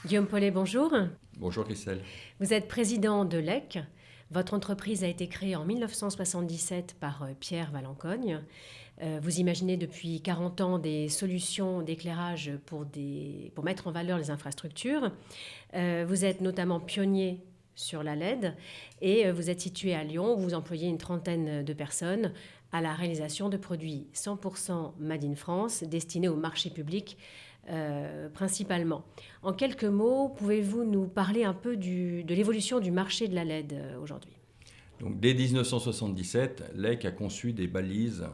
Guillaume Paulet, bonjour. Bonjour Christelle. Vous êtes président de l'EC. Votre entreprise a été créée en 1977 par Pierre Valencogne. Vous imaginez depuis 40 ans des solutions d'éclairage pour mettre en valeur les infrastructures. Vous êtes notamment pionnier sur la LED et vous êtes situé à Lyon où vous employez une trentaine de personnes à la réalisation de produits 100% Made in France destinés au marché public principalement. En quelques mots, pouvez-vous nous parler un peu de l'évolution du marché de la LED aujourd'hui ? Donc, dès 1977, l'EC a conçu des balises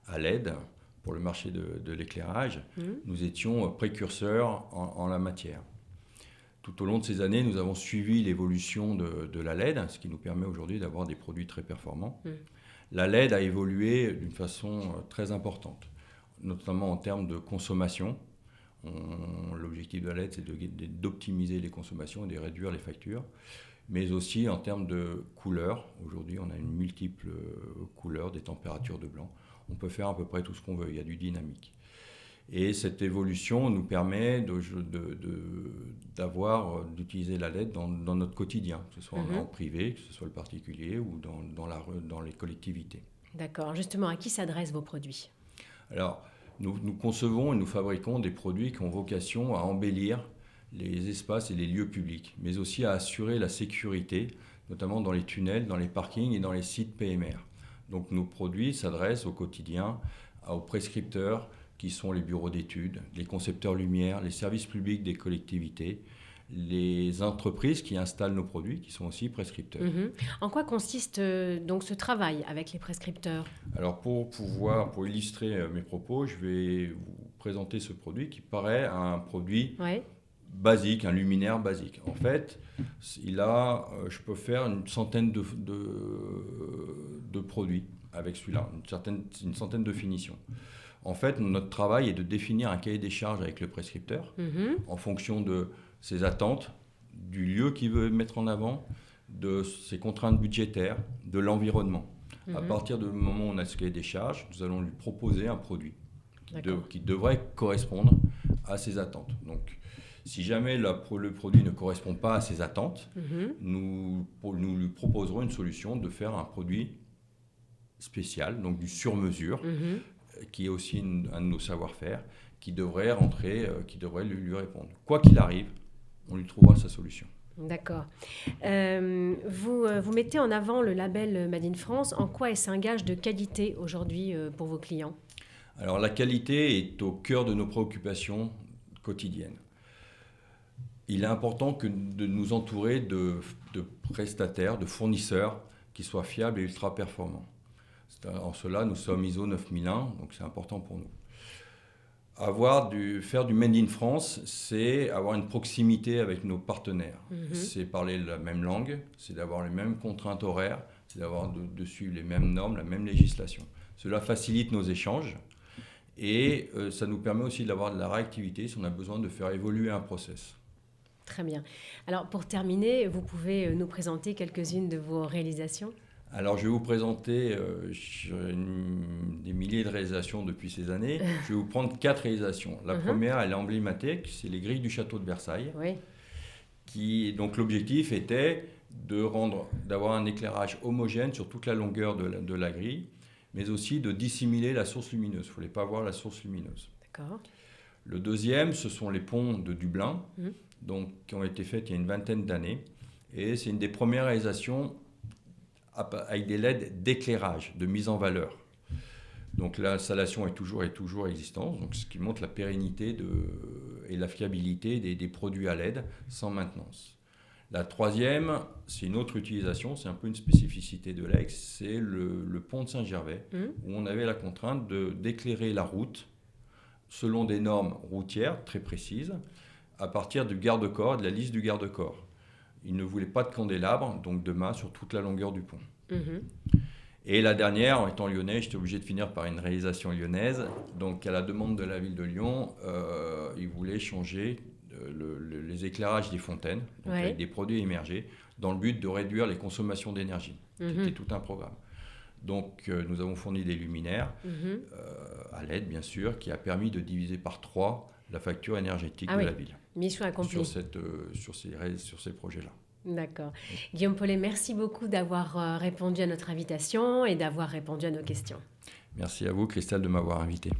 à LED pour le marché de l'éclairage. Nous étions précurseurs en la matière. Tout au long de ces années, nous avons suivi l'évolution de la LED, ce qui nous permet aujourd'hui d'avoir des produits très performants. La LED a évolué d'une façon très importante, notamment en termes de consommation. L'objectif de la LED, c'est d'optimiser les consommations et de réduire les factures, mais aussi en termes de couleurs. Aujourd'hui, on a une multiple couleurs, des températures de blanc. On peut faire à peu près tout ce qu'on veut, il y a du dynamique. Et cette évolution nous permet d'utiliser la LED dans notre quotidien, que ce soit en privé, que ce soit le particulier ou dans les collectivités. D'accord. Justement, à qui s'adressent vos produits ? Alors, nous concevons et nous fabriquons des produits qui ont vocation à embellir les espaces et les lieux publics, mais aussi à assurer la sécurité, notamment dans les tunnels, dans les parkings et dans les sites PMR. Donc nos produits s'adressent au quotidien aux prescripteurs qui sont les bureaux d'études, les concepteurs lumière, les services publics des collectivités, les entreprises qui installent nos produits, qui sont aussi prescripteurs. En quoi consiste donc ce travail avec les prescripteurs ? Alors pour illustrer mes propos, je vais vous présenter ce produit qui paraît un produit basique, un luminaire basique. En fait, je peux faire une centaine de produits avec celui-là, une centaine de finitions. En fait, notre travail est de définir un cahier des charges avec le prescripteur en fonction de ses attentes, du lieu qu'il veut mettre en avant, de ses contraintes budgétaires, de l'environnement. À partir du moment où on a ce cahier des charges, nous allons lui proposer un produit qui devrait correspondre à ses attentes. Donc, si jamais le produit ne correspond pas à ses attentes, nous lui proposerons une solution de faire un produit spécial, donc du sur-mesure, qui est aussi un de nos savoir-faire, qui devrait lui répondre. Quoi qu'il arrive, on lui trouvera sa solution. D'accord. Vous mettez en avant le label Made in France. En quoi est-ce un gage de qualité aujourd'hui pour vos clients ? Alors la qualité est au cœur de nos préoccupations quotidiennes. Il est important de nous entourer de prestataires, de fournisseurs qui soient fiables et ultra performants. En cela, nous sommes ISO 9001, donc c'est important pour nous. Faire du Made in France, c'est avoir une proximité avec nos partenaires. C'est parler la même langue, c'est d'avoir les mêmes contraintes horaires, c'est de suivre les mêmes normes, la même législation. Cela facilite nos échanges et ça nous permet aussi d'avoir de la réactivité si on a besoin de faire évoluer un process. Très bien. Alors pour terminer, vous pouvez nous présenter quelques-unes de vos réalisations ? Alors, je vais vous présenter des milliers de réalisations depuis ces années. Je vais vous prendre 4 réalisations. La première, elle est emblématique, c'est les grilles du château de Versailles. Donc, l'objectif était d'avoir un éclairage homogène sur toute la longueur de la grille, mais aussi de dissimuler la source lumineuse. Il ne fallait pas voir la source lumineuse. D'accord. Le deuxième, ce sont les ponts de Dublin, qui ont été faits il y a une vingtaine d'années. Et c'est une des premières réalisations avec des LED d'éclairage, de mise en valeur. Donc l'installation est toujours existante, donc ce qui montre la pérennité et la fiabilité des produits à LED sans maintenance. La troisième, c'est une autre utilisation, c'est un peu une spécificité de l'EC, c'est le pont de Saint-Gervais, où on avait la contrainte d'éclairer la route selon des normes routières très précises, à partir du garde-corps, de la liste du garde-corps. Il ne voulait pas de candélabre, donc de mât sur toute la longueur du pont. Et la dernière, en étant lyonnais, j'étais obligé de finir par une réalisation lyonnaise. Donc à la demande de la ville de Lyon, ils voulaient changer les éclairages des fontaines, donc avec des produits émergés, dans le but de réduire les consommations d'énergie. C'était tout un programme. Donc nous avons fourni des luminaires à LED, bien sûr, qui a permis de diviser par 3 la facture énergétique de la ville. Mission accomplie. sur ces projets-là. D'accord. Guillaume Paulet, merci beaucoup d'avoir répondu à notre invitation et d'avoir répondu à nos questions. Merci à vous, Christelle, de m'avoir invité.